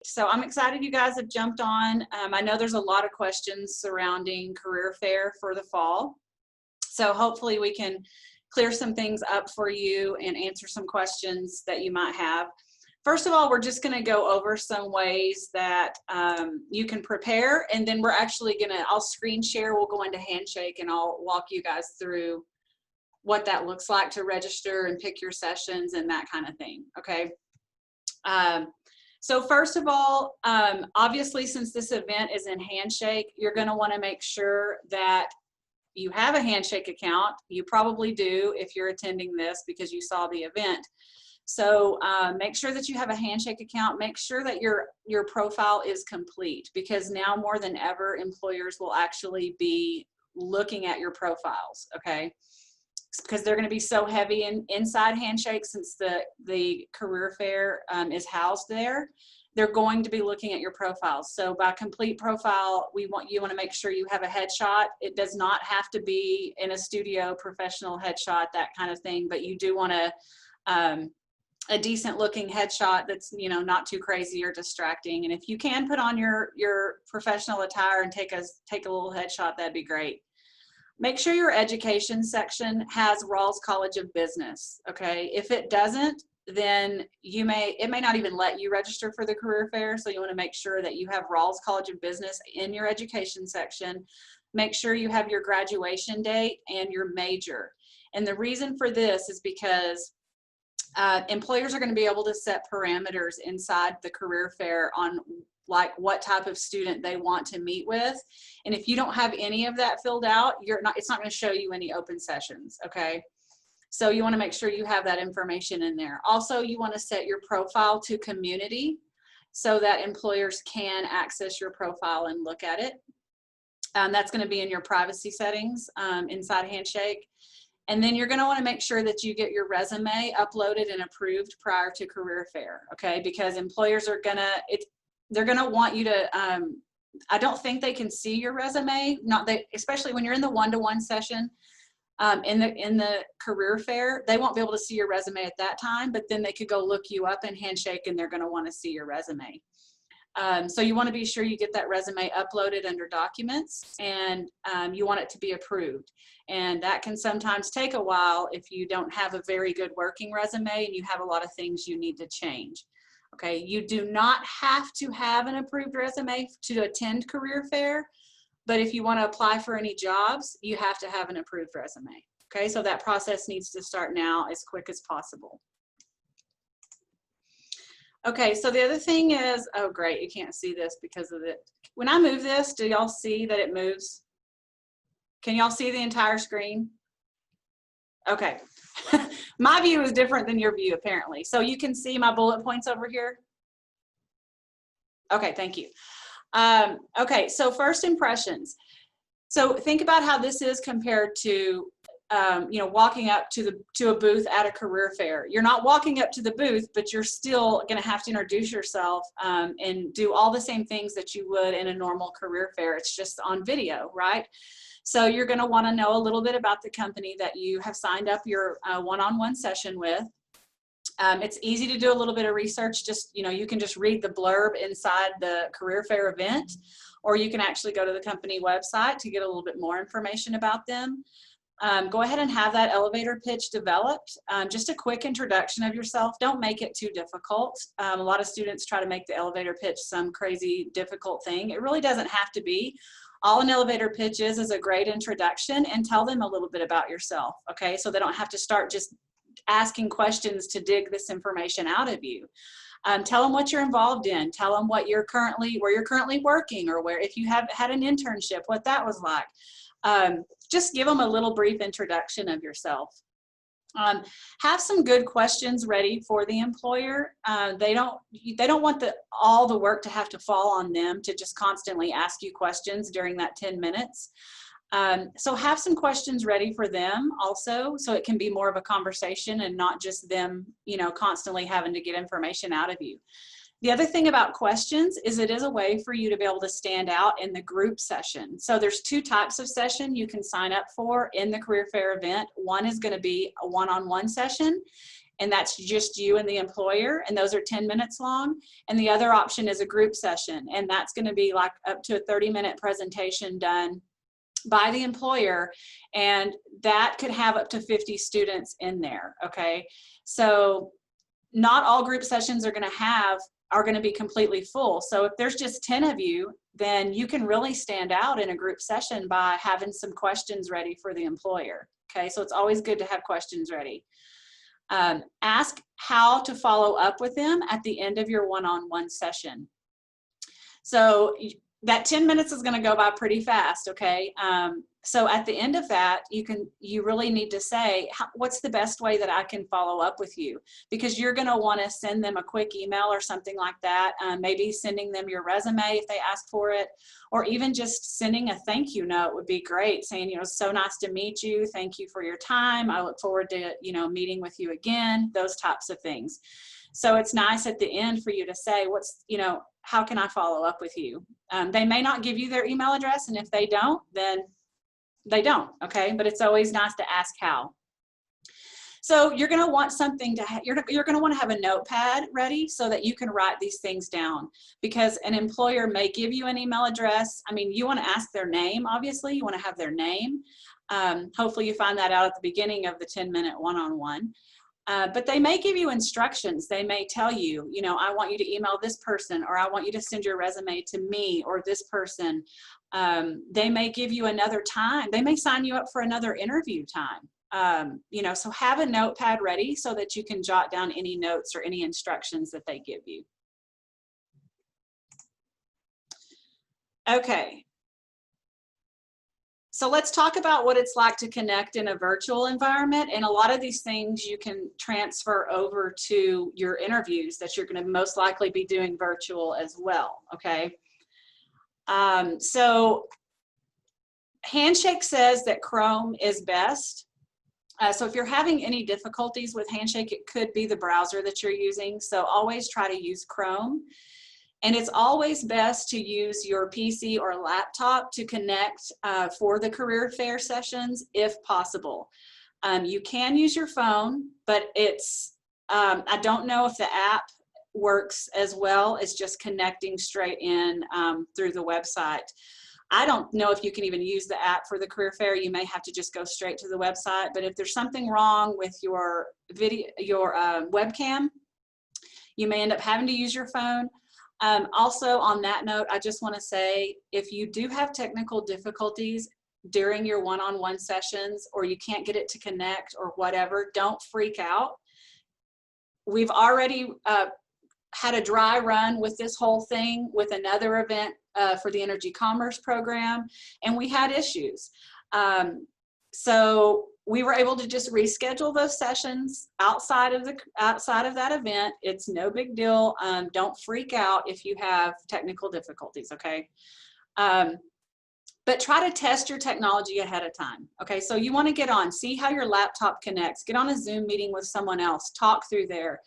So I'm excited you guys have jumped on. I know there's a lot of questions surrounding career fair for the fall. So hopefully we can clear some things up for you and answer some questions that you might have. First of all, we're just going to go over some ways that you can prepare, and then we're actually going to, I'll screen share, we'll go into Handshake, and I'll walk you guys through what that looks like to register and pick your sessions and that kind of thing, okay? So first of all, obviously, since this event is in Handshake, you're going to want to make sure that you have a Handshake account. You probably do if you're attending this because you saw the event. So make sure that you have a Handshake account. Make sure that your profile is complete, because now more than ever, employers will actually be looking at your profiles, okay? Because they're going to be so heavy inside Handshake, since the career fair is housed there. They're going to be looking at your profiles. So by complete profile, you want to make sure you have a headshot. It does not have to be in a studio professional headshot, that kind of thing, but you do want a decent looking headshot that's, you know, not too crazy or distracting. And if you can put on your professional attire and take a little headshot, that'd be great. Make sure your education section has Rawls College of Business, okay? If it doesn't, then it may not even let you register for the career fair, so you want to make sure that you have Rawls College of Business in your education section. Make sure you have your graduation date and your major. And the reason for this is because employers are going to be able to set parameters inside the career fair on like what type of student they want to meet with. And if you don't have any of that filled out, it's not going to show you any open sessions, okay? So you want to make sure you have that information in there. Also, you want to set your profile to community so that employers can access your profile and look at it. That's going to be in your privacy settings inside Handshake. And then you're going to want to make sure that you get your resume uploaded and approved prior to career fair, okay? Because employers are going to, they're going to want you to, I don't think they can see your resume, especially when you're in the one-to-one session. In the career fair, they won't be able to see your resume at that time, but then they could go look you up in Handshake and they're going to want to see your resume. So you want to be sure you get that resume uploaded under documents, and you want it to be approved. And that can sometimes take a while if you don't have a very good working resume and you have a lot of things you need to change. Okay, you do not have to have an approved resume to attend career fair, but if you want to apply for any jobs, you have to have an approved resume. Okay, so that process needs to start now as quick as possible. Okay, so the other thing is, oh great, you can't see this because of it. When I move this, do y'all see that it moves? Can y'all see the entire screen? Okay, my view is different than your view apparently. So you can see my bullet points over here? Okay, thank you. Okay, so first impressions. So think about how this is compared to you know, walking up to a booth at a career fair. You're not walking up to the booth, but you're still going to have to introduce yourself and do all the same things that you would in a normal career fair. It's just on video, right? So you're going to want to know a little bit about the company that you have signed up your one-on-one session with. It's easy to do a little bit of research. Just, you know, you can just read the blurb inside the career fair event, or you can actually go to the company website to get a little bit more information about them. Go ahead and have that elevator pitch developed. Just a quick introduction of yourself. Don't make it too difficult. A lot of students try to make the elevator pitch some crazy difficult thing. It really doesn't have to be. All an elevator pitch is a great introduction, and tell them a little bit about yourself, okay? So they don't have to start just asking questions to dig this information out of you. Tell them what you're involved in. Tell them where you're currently working, or where, if you have had an internship, what that was like. Just give them a little brief introduction of yourself. Have some good questions ready for the employer. They don't want all the work to have to fall on them to just constantly ask you questions during that 10 minutes. So have some questions ready for them also, so it can be more of a conversation and not just them, you know, constantly having to get information out of you. The other thing about questions is it is a way for you to be able to stand out in the group session. So there's two types of session you can sign up for in the career fair event. One is going to be a one-on-one session, and that's just you and the employer, and those are 10 minutes long. And the other option is a group session, and that's going to be like up to a 30-minute presentation done by the employer, and that could have up to 50 students in there. Okay, so not all group sessions are going to be completely full. So if there's just 10 of you, then you can really stand out in a group session by having some questions ready for the employer. Okay, so it's always good to have questions ready. Ask how to follow up with them at the end of your one-on-one session. So that 10 minutes is going to go by pretty fast. Okay, so at the end of that, you really need to say, what's the best way that I can follow up with you? Because you're going to want to send them a quick email or something like that. Maybe sending them your resume if they ask for it, or even just sending a thank you note would be great, saying, so nice to meet you. Thank you for your time. I look forward to, meeting with you again, those types of things. So it's nice at the end for you to say, how can I follow up with you? They may not give you their email address, and if they don't, then they don't, okay? But it's always nice to ask how. So you're going to want something you're going to want to have a notepad ready so that you can write these things down, because an employer may give you an email address. I mean, you want to ask their name, obviously. You want to have their name. Hopefully you find that out at the beginning of the 10-minute one-on-one. But they may give you instructions. They may tell you, I want you to email this person, or I want you to send your resume to me or this person. They may give you another time. They may sign you up for another interview time. So have a notepad ready so that you can jot down any notes or any instructions that they give you. Okay. So let's talk about what it's like to connect in a virtual environment. And a lot of these things you can transfer over to your interviews that you're going to most likely be doing virtual as well, okay? So Handshake says that Chrome is best. So if you're having any difficulties with Handshake, it could be the browser that you're using. So always try to use Chrome. And it's always best to use your PC or laptop to connect for the career fair sessions if possible. You can use your phone, but I don't know if the app works as well as just connecting straight in through the website. I don't know if you can even use the app for the career fair. You may have to just go straight to the website. But if there's something wrong with your webcam, you may end up having to use your phone. Also, on that note, I just want to say, if you do have technical difficulties during your one-on-one sessions, or you can't get it to connect or whatever, don't freak out. We've already had a dry run with this whole thing with another event for the Energy Commerce program, and we had issues. So we were able to just reschedule those sessions outside of that event. It's no big deal. Don't freak out if you have technical difficulties, okay? But try to test your technology ahead of time, okay? So you want to get on, see how your laptop connects, get on a Zoom meeting with someone else, talk through there.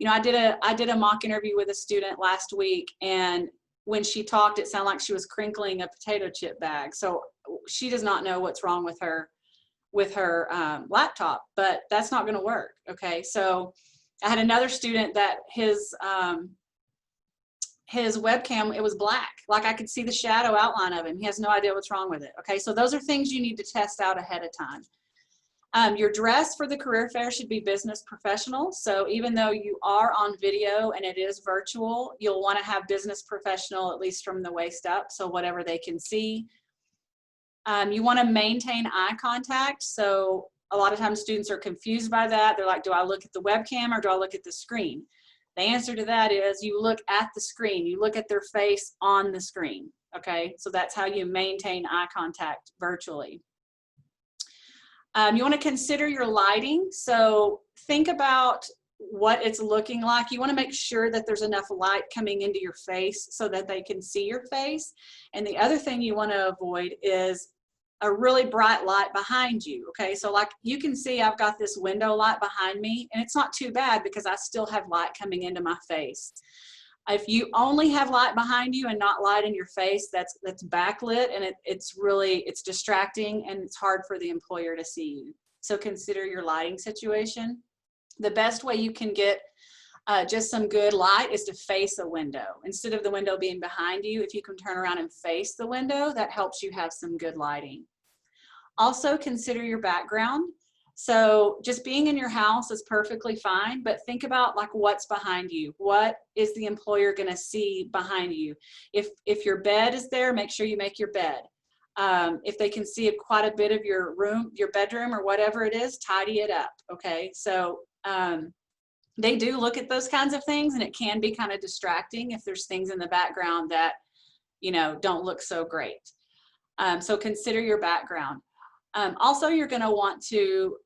I did a mock interview with a student last week, and when she talked, it sounded like she was crinkling a potato chip bag. So she does not know what's wrong with her laptop, but that's not going to work. Okay, so I had another student that his webcam, it was black, like I could see the shadow outline of him. He has no idea what's wrong with it. Okay, so those are things you need to test out ahead of time. Your dress for the career fair should be business professional. So even though you are on video and it is virtual, you'll want to have business professional, at least from the waist up, so whatever they can see. You want to maintain eye contact. So a lot of times students are confused by that. They're like, do I look at the webcam or do I look at the screen? The answer to that is you look at the screen. You look at their face on the screen. Okay, so that's how you maintain eye contact virtually. You want to consider your lighting. So think about what it's looking like. You want to make sure that there's enough light coming into your face so that they can see your face. And the other thing you want to avoid is a really bright light behind you. Okay, so like you can see, I've got this window light behind me, and it's not too bad because I still have light coming into my face. If you only have light behind you and not light in your face, that's backlit, and it's distracting, and it's hard for the employer to see you. So consider your lighting situation. The best way you can get just some good light is to face a window. Instead of the window being behind you, if you can turn around and face the window, that helps you have some good lighting. Also consider your background. So just being in your house is perfectly fine, but think about like what's behind you. What is the employer going to see behind you? If your bed is there, make sure you make your bed. If they can see quite a bit of your room, your bedroom or whatever it is, tidy it up. Okay. So they do look at those kinds of things, and it can be kind of distracting if there's things in the background that, you know, don't look so great. So consider your background. Also, you're going to want to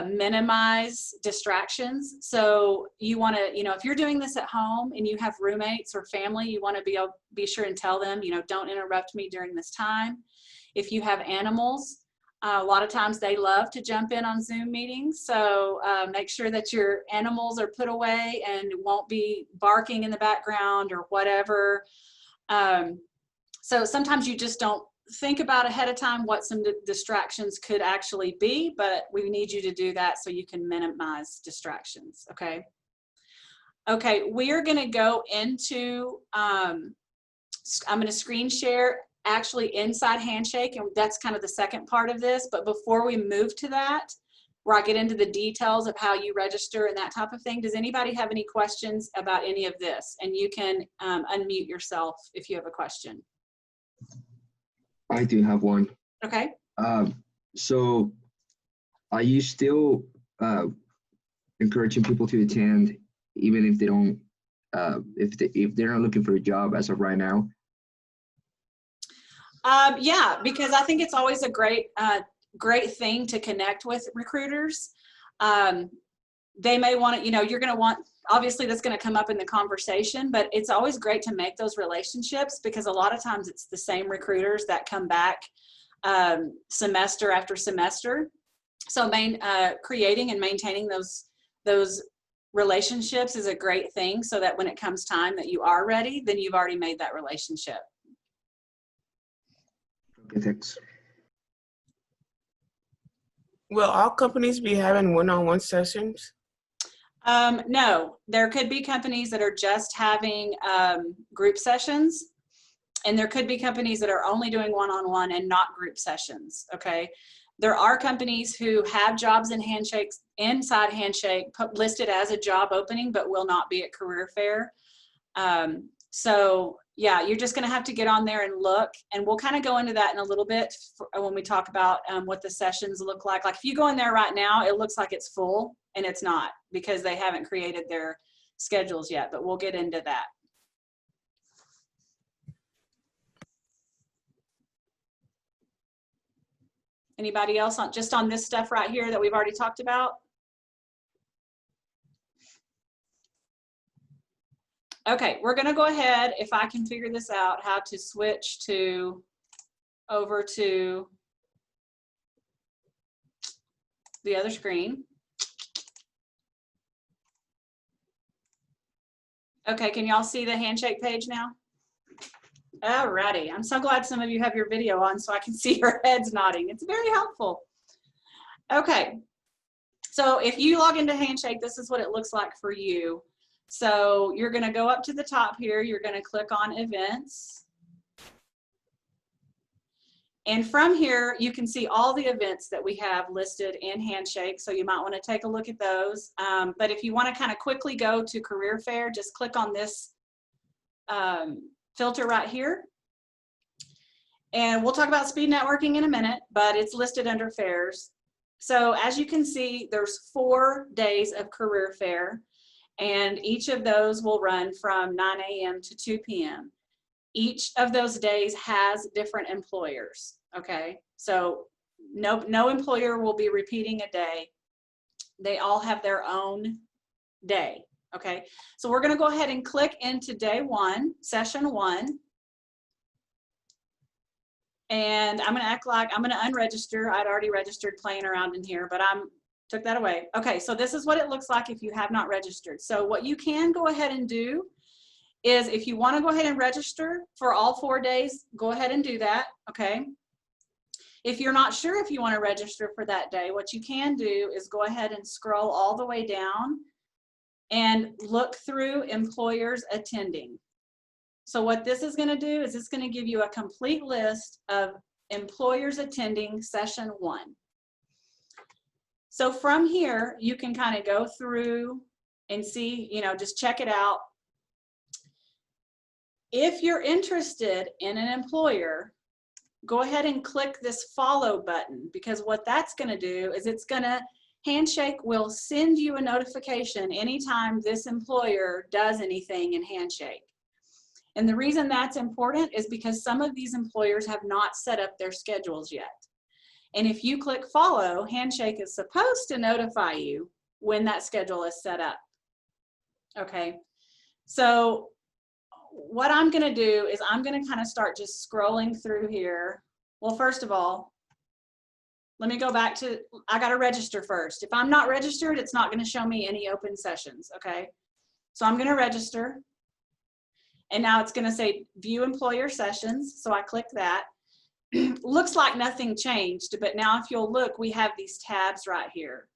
minimize distractions. So you want to, you know, if you're doing this at home and you have roommates or family, you want to be sure and tell them, you know, don't interrupt me during this time. If you have animals, a lot of times they love to jump in on Zoom meetings. So make sure that your animals are put away and won't be barking in the background or whatever. So sometimes you just don't think about ahead of time what some distractions could actually be, but we need you to do that so you can minimize distractions. Okay. Okay, we are going to go into, I'm going to screen share actually inside Handshake, and that's kind of the second part of this. But before we move to that, where I get into the details of how you register and that type of thing, does anybody have any questions about any of this? And you can unmute yourself if you have a question. I do have one. Okay. So are you still encouraging people to attend even if they don't, if they're not looking for a job as of right now? Yeah, because I think it's always a great thing to connect with recruiters. They may want to, you know, you're going to want, obviously that's going to come up in the conversation, but it's always great to make those relationships, because a lot of times it's the same recruiters that come back semester after semester. So creating and maintaining those relationships is a great thing, so that when it comes time that you are ready, then you've already made that relationship. Okay, thanks. Will all companies be having one-on-one sessions? No, there could be companies that are just having group sessions, and there could be companies that are only doing one-on-one and not group sessions. Okay, there are companies who have jobs in Handshakes inside Handshake listed as a job opening, but will not be at career fair. So yeah, you're just going to have to get on there and look, and we'll kind of go into that in a little bit when we talk about what the sessions look like. Like if you go in there right now, it looks like it's full, and it's not, because they haven't created their schedules yet, but we'll get into that. Anybody else just on this stuff right here that we've already talked about? Okay, we're going to go ahead, if I can figure this out, how to switch over to the other screen. Okay, can y'all see the Handshake page now? Alrighty, I'm so glad some of you have your video on so I can see your heads nodding. It's very helpful. Okay, so if you log into Handshake, this is what it looks like for you. So you're going to go up to the top here, you're going to click on events. And from here, you can see all the events that we have listed in Handshake. So you might want to take a look at those. But if you want to kind of quickly go to career fair, just click on this filter right here. And we'll talk about speed networking in a minute, but it's listed under fairs. So as you can see, there's 4 days of career fair. And each of those will run from 9 a.m. to 2 p.m. Each of those days has different employers, okay? So no employer will be repeating a day. They all have their own day, okay? So we're gonna go ahead and click into day 1, session 1. And I'm gonna act like I'm gonna unregister. I'd already registered playing around in here, but took that away. Okay, so this is what it looks like if you have not registered. So what you can go ahead and do is, if you want to go ahead and register for all 4 days, go ahead and do that, okay? If you're not sure if you want to register for that day, what you can do is go ahead and scroll all the way down and look through employers attending. So what this is going to do is it's going to give you a complete list of employers attending session 1. So from here, you can kind of go through and see, you know, just check it out. If you're interested in an employer, go ahead and click this follow button, because what that's going to do is Handshake will send you a notification anytime this employer does anything in Handshake. And the reason that's important is because some of these employers have not set up their schedules yet. And if you click follow, Handshake is supposed to notify you when that schedule is set up. Okay, so what I'm going to do is I'm going to kind of start just scrolling through here. Well, first of all, let me go back to, I got to register first. If I'm not registered, it's not going to show me any open sessions. Okay, so I'm going to register. And now it's going to say view employer sessions. So I click that. Looks like nothing changed, but now if you'll look, we have these tabs right here.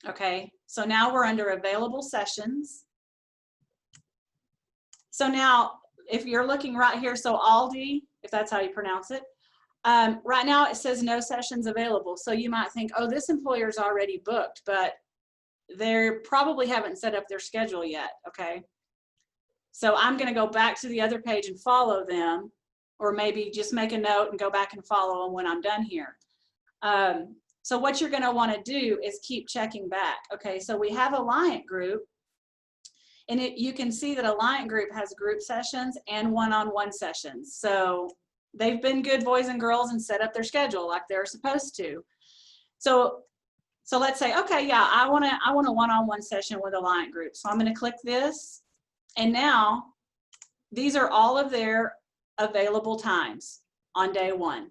Okay, so now we're under available sessions. So now if you're looking right here, so Aldi, if that's how you pronounce it, right now it says no sessions available. So you might think, oh, this employer's already booked, but they probably haven't set up their schedule yet. Okay, so I'm going to go back to the other page and follow them, or maybe just make a note and go back and follow them when I'm done here. So what you're going to want to do is keep checking back. Okay, so we have Alliant Group, and you can see that Alliant Group has group sessions and one-on-one sessions. So they've been good boys and girls and set up their schedule like they're supposed to. So let's say, okay, yeah, I want a one-on-one session with Alliant Group. So I'm going to click this, and now these are all of their available times on day 1.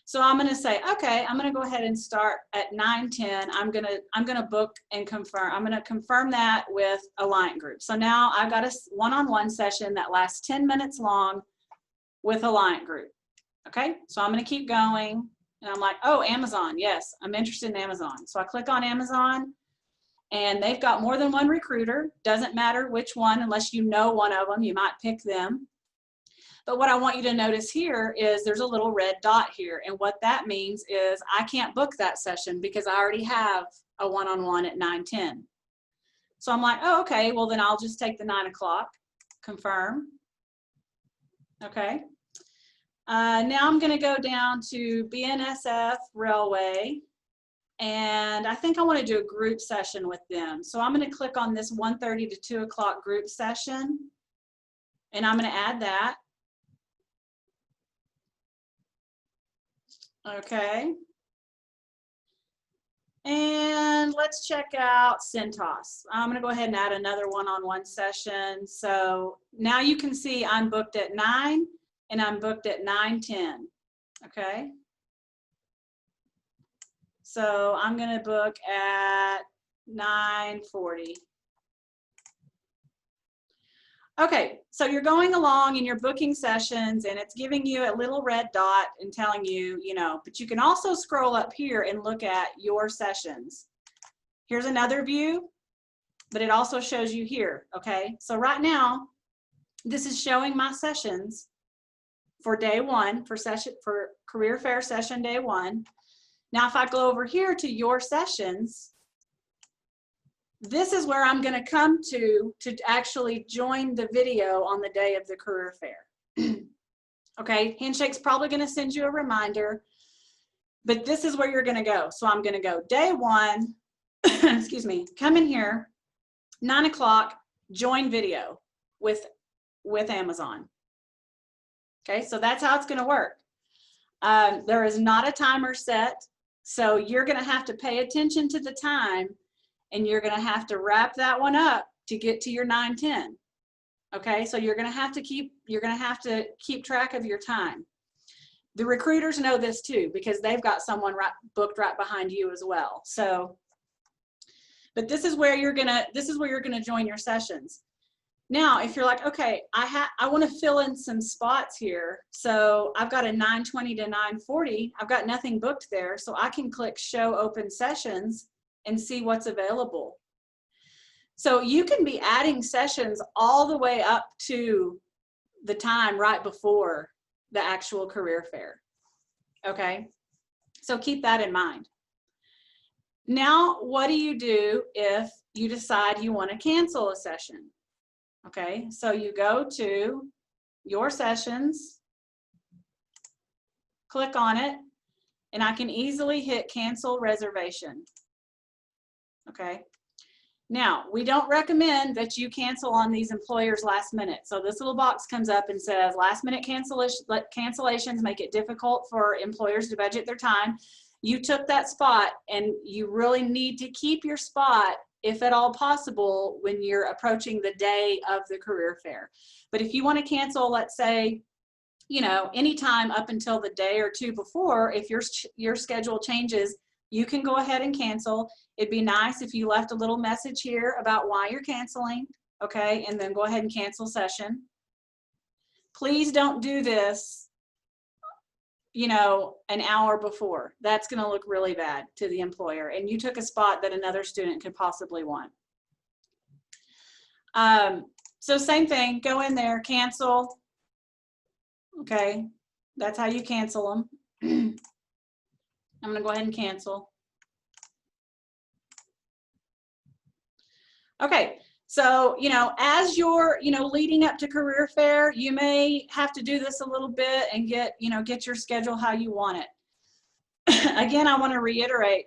So I'm going to say, okay, I'm going to go ahead and start at 9:10. I'm going to book and confirm. I'm going to confirm that with Alliant Group. So now I've got a one-on-one session that lasts 10 minutes long with Alliant Group. Okay, so I'm going to keep going, and I'm like, oh, Amazon, yes, I'm interested in Amazon. So I click on Amazon, and they've got more than one recruiter. Doesn't matter which one, unless you know one of them, you might pick them. But what I want you to notice here is there's a little red dot here. And what that means is I can't book that session because I already have a one-on-one at 9:10. So I'm like, oh, okay, well then I'll just take the 9 o'clock, confirm. Okay. Now I'm going to go down to BNSF Railway. And I think I want to do a group session with them. So I'm going to click on this 1:30 to 2 o'clock group session. And I'm going to add that. Okay. And let's check out Centos. I'm going to go ahead and add another one-on-one session. So now you can see I'm booked at 9 and I'm booked at 9:10. Okay. So I'm going to book at 9:40. Okay, so you're going along and you're booking sessions, and it's giving you a little red dot and telling you, you know, but you can also scroll up here and look at your sessions. Here's another view, but it also shows you here, okay? So right now, this is showing my sessions for day 1, for Career Fair session day 1. Now, if I go over here to your sessions, this is where I'm going to come to actually join the video on the day of the career fair. Okay, Handshake's probably going to send you a reminder, but this is where you're going to go. So I'm going to go day 1, excuse me, come in here, 9 o'clock, join video with Amazon. Okay, so that's how it's going to work. There is not a timer set, so you're going to have to pay attention to the time, and you're going to have to wrap that one up to get to your 9:10. Okay, so you're going to have to keep track of your time. The recruiters know this too, because they've got someone booked right behind you as well. So, but this is where you're going to join your sessions. Now, if you're like, okay, I want to fill in some spots here. So I've got a 9:20 to 9:40. I've got nothing booked there. So I can click show open sessions and see what's available. So you can be adding sessions all the way up to the time right before the actual career fair. Okay, so keep that in mind. Now, what do you do if you decide you want to cancel a session? Okay, so you go to your sessions, click on it, and I can easily hit cancel reservation. Okay, now we don't recommend that you cancel on these employers last minute. So this little box comes up and says last minute cancellations make it difficult for employers to budget their time. You took that spot and you really need to keep your spot, if at all possible, when you're approaching the day of the career fair. But if you want to cancel, let's say, you know, anytime up until the day or two before, if your schedule changes, you can go ahead and cancel. It'd be nice if you left a little message here about why you're canceling, okay, and then go ahead and cancel session. Please don't do this, you know, an hour before. That's going to look really bad to the employer, and you took a spot that another student could possibly want. So same thing, go in there, cancel. Okay, that's how you cancel them. I'm going to go ahead and cancel. Okay, so, you know, as you're, you know, leading up to career fair, you may have to do this a little bit and get, you know, get your schedule how you want it. Again, I want to reiterate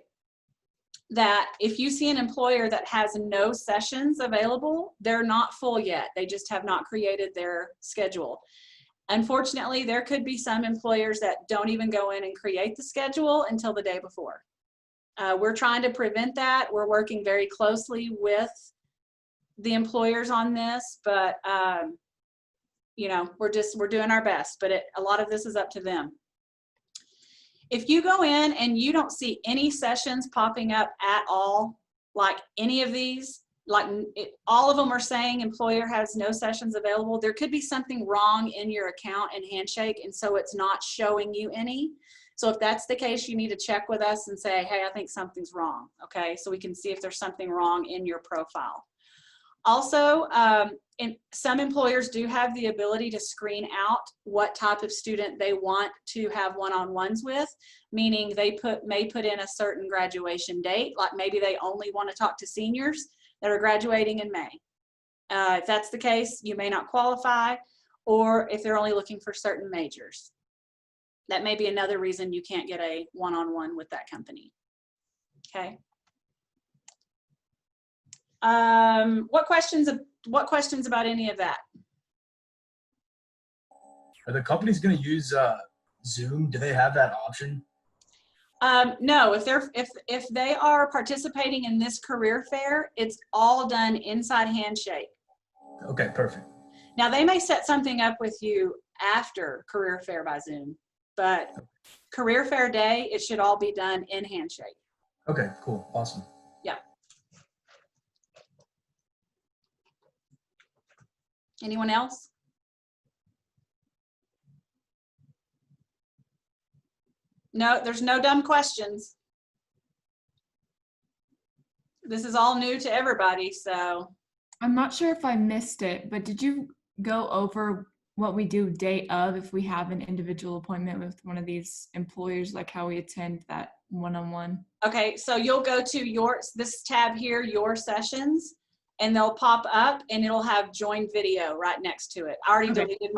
that if you see an employer that has no sessions available, they're not full yet. They just have not created their schedule. Unfortunately, there could be some employers that don't even go in and create the schedule until the day before. We're trying to prevent that. We're working very closely with the employers on this, but you know, we're doing our best, but a lot of this is up to them. If you go in and you don't see any sessions popping up at all, like any of these, like all of them are saying employer has no sessions available, there could be something wrong in your account in Handshake, and so it's not showing you any. So if that's the case, you need to check with us and say, hey, I think something's wrong, okay? So we can see if there's something wrong in your profile. Also, some employers do have the ability to screen out what type of student they want to have one-on-ones with, meaning they may put in a certain graduation date, like maybe they only want to talk to seniors that are graduating in May. If that's the case, you may not qualify, or if they're only looking for certain majors. That may be another reason you can't get a one-on-one with that company, okay? What questions about any of that? Are the companies going to use Zoom? Do they have that option? No, if they are participating in this career fair, it's all done inside Handshake. Okay, perfect. Now they may set something up with you after career fair by Zoom, but career fair day, it should all be done in Handshake. Okay, cool, awesome. Yeah. Anyone else? No, there's no dumb questions. This is all new to everybody, so. I'm not sure if I missed it, but did you go over what we do day of if we have an individual appointment with one of these employers, like how we attend that one-on-one? Okay, so you'll go to this tab here, your sessions, and they'll pop up and it'll have join video right next to it. I already deleted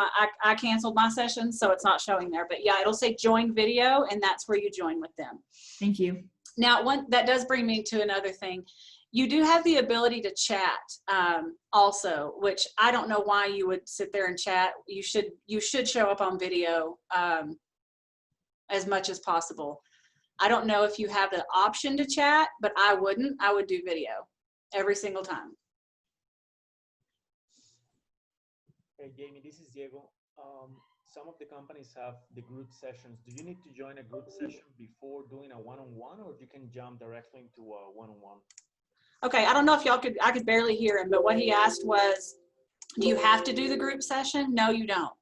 I canceled my session, so it's not showing there, but yeah, it'll say join video, and that's where you join with them. Thank you. Now, that does bring me to another thing. You do have the ability to chat also, which I don't know why you would sit there and chat. You should show up on video as much as possible. I don't know if you have the option to chat, but I wouldn't. I would do video every single time. Hey, Jamie, this is Diego. Some of the companies have the group sessions. Do you need to join a group session before doing a one-on-one, or you can jump directly into a one-on-one? Okay, I don't know if I could barely hear him, but what he asked was, Do you have to do the group session? No, you don't.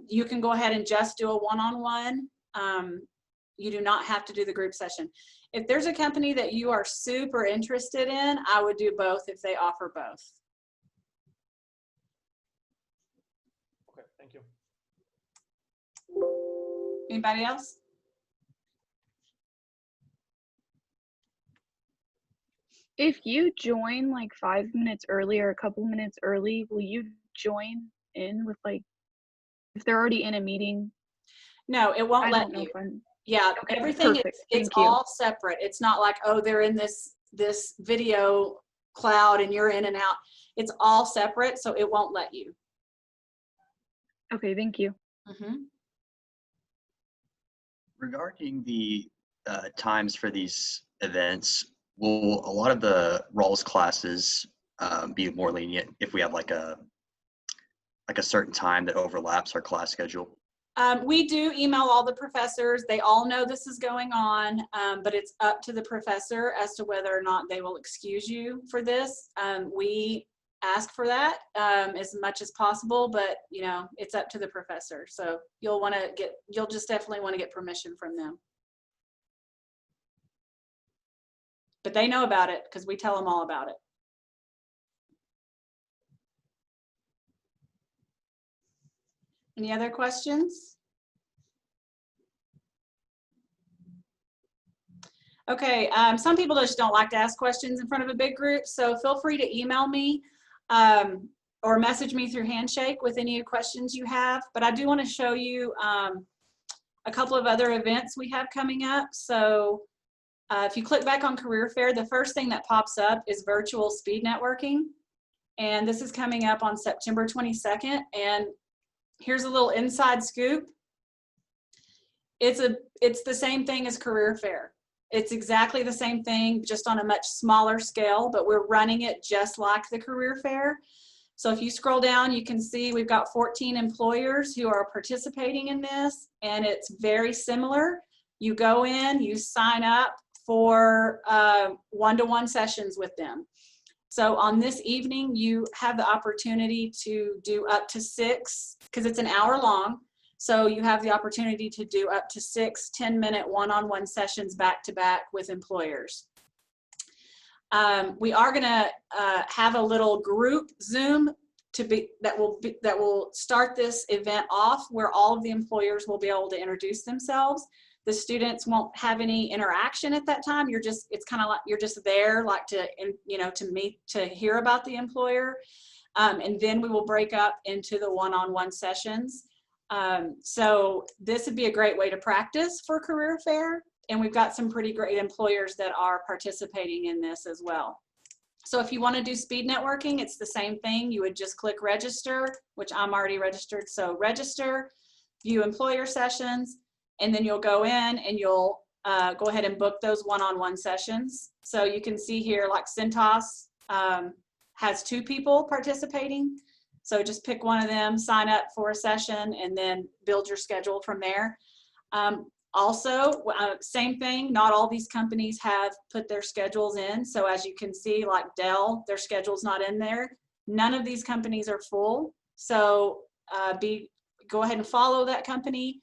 You can go ahead and just do a one-on-one. You do not have to do the group session. If there's a company that you are super interested in, I would do both if they offer both. Okay, thank you. Anybody else? If you join like 5 minutes early or a couple minutes early, will you join in with like, if they're already in a meeting? No, it won't I let don't know you. if I'm, Yeah, okay, everything perfect. it's Thank you. all separate. It's not like, oh, they're in this video cloud and you're in and out. It's all separate, so it won't let you. Okay, thank you. Regarding the times for these events, will a lot of the Rawls classes be more lenient if we have like a certain time that overlaps our class schedule? We do email all the professors. They all know this is going on, but it's up to the professor as to whether or not they will excuse you for this. We ask for that as much as possible, but you know, it's up to the professor. So you'll just definitely want to get permission from them. But they know about it because we tell them all about it. Any other questions? Okay, some people just don't like to ask questions in front of a big group, so feel free to email me or message me through Handshake with any questions you have. But I do want to show you a couple of other events we have coming up. So if you click back on Career Fair, the first thing that pops up is virtual speed networking. And this is coming up on September 22nd. And here's a little inside scoop. It's the same thing as Career Fair. It's exactly the same thing, just on a much smaller scale, but we're running it just like the Career Fair. So if you scroll down, you can see we've got 14 employers who are participating in this, and it's very similar. You go in, you sign up for one-to-one sessions with them. So on this evening, you have the opportunity to do up to 6, because it's an hour long. So you have the opportunity to do up to 6 10-minute one-on-one sessions back-to-back with employers. We are going to have a little group Zoom that will start this event off, where all of the employers will be able to introduce themselves. The students won't have any interaction at that time. It's kind of like you're just there, like to meet, to hear about the employer, and then we will break up into the one-on-one sessions. So this would be a great way to practice for Career Fair, and we've got some pretty great employers that are participating in this as well. So if you want to do speed networking, it's the same thing. You would just click register, which I'm already registered. So register, view employer sessions, and then you'll go in and you'll go ahead and book those one-on-one sessions. So you can see here, like Cintas has 2 people participating. So just pick one of them, sign up for a session, and then build your schedule from there. Also, same thing, not all these companies have put their schedules in. So as you can see, like Dell, their schedule's not in there. None of these companies are full. So go ahead and follow that company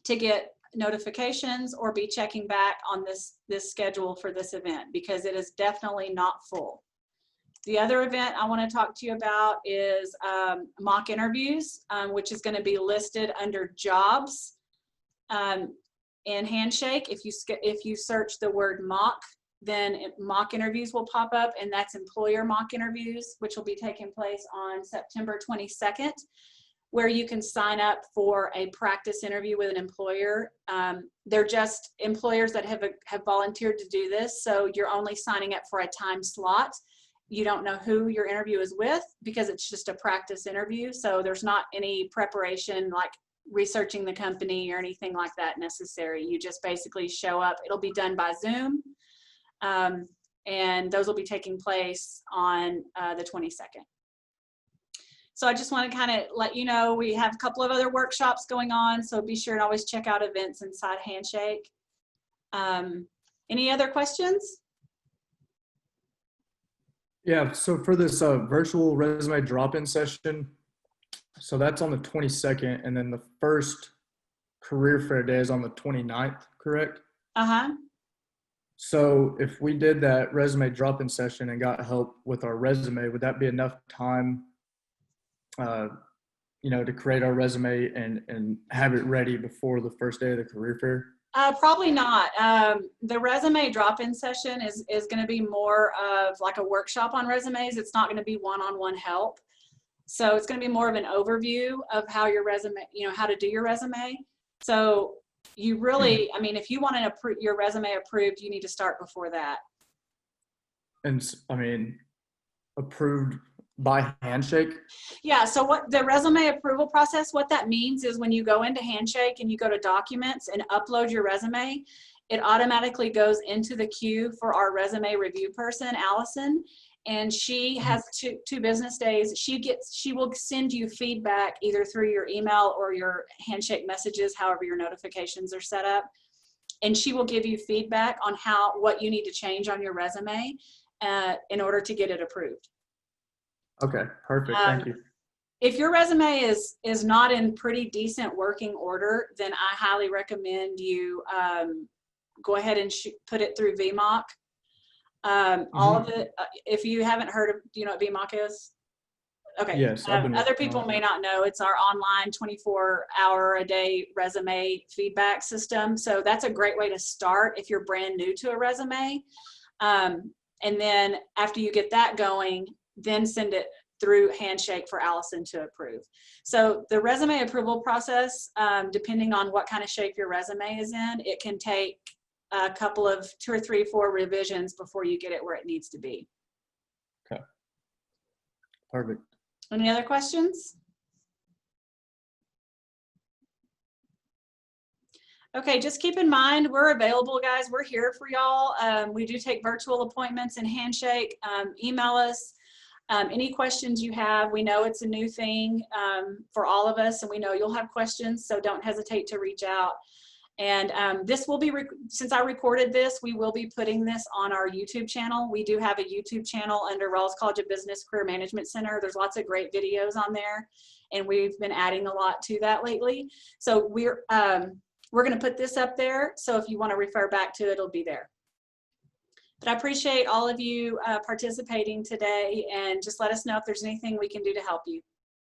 to get notifications, or be checking back on this schedule for this event, because it is definitely not full. The other event I want to talk to you about is mock interviews, which is going to be listed under jobs in Handshake. If you search the word mock, then mock interviews will pop up, and that's employer mock interviews, which will be taking place on September 22nd, where you can sign up for a practice interview with an employer. They're just employers that have volunteered to do this, so you're only signing up for a time slot. You don't know who your interview is with, because it's just a practice interview. So there's not any preparation, like researching the company or anything like that necessary. You just basically show up. It'll be done by Zoom. And those will be taking place on the 22nd. So I just want to kind of let you know, we have a couple of other workshops going on. So be sure to always check out events inside Handshake. Any other questions? Yeah, so for this virtual resume drop-in session, so that's on the 22nd, and then the first career fair day is on the 29th, correct? Uh-huh. So if we did that resume drop-in session and got help with our resume, would that be enough time, to create our resume and have it ready before the first day of the career fair? Probably not. The resume drop-in session is going to be more of like a workshop on resumes. It's not going to be one-on-one help. So it's going to be more of an overview of how your resume, how to do your resume. So you really, I mean, if you want your resume approved, you need to start before that. And approved by Handshake? Yeah, so what the resume approval process, what that means is when you go into Handshake and you go to documents and upload your resume, it automatically goes into the queue for our resume review person, Allison, and she has two business days. She will send you feedback either through your email or your Handshake messages, however your notifications are set up, and she will give you feedback on what you need to change on your resume in order to get it approved. Okay, perfect. Thank you. If your resume is not in pretty decent working order, then I highly recommend you go ahead and put it through VMOC. All of it, if you haven't heard of, do you know what VMOC is? Okay. Yes. Other people may not know. It's our online 24-hour-a-day resume feedback system. So that's a great way to start if you're brand new to a resume. And then after you get that going, then send it through Handshake for Allison to approve. So the resume approval process, depending on what kind of shape your resume is in, it can take a couple of 2 or 3, 4 revisions before you get it where it needs to be. Okay. Perfect. Any other questions? Okay, just keep in mind, we're available, guys. We're here for y'all. We do take virtual appointments and Handshake. Email us. Any questions you have. We know it's a new thing for all of us, and we know you'll have questions, so don't hesitate to reach out. And this will be, since I recorded this, we will be putting this on our YouTube channel. We do have a YouTube channel under Rawls College of Business Career Management Center. There's lots of great videos on there, and we've been adding a lot to that lately. So we're going to put this up there, so if you want to refer back to it, it'll be there. But I appreciate all of you participating today, and just let us know if there's anything we can do to help you.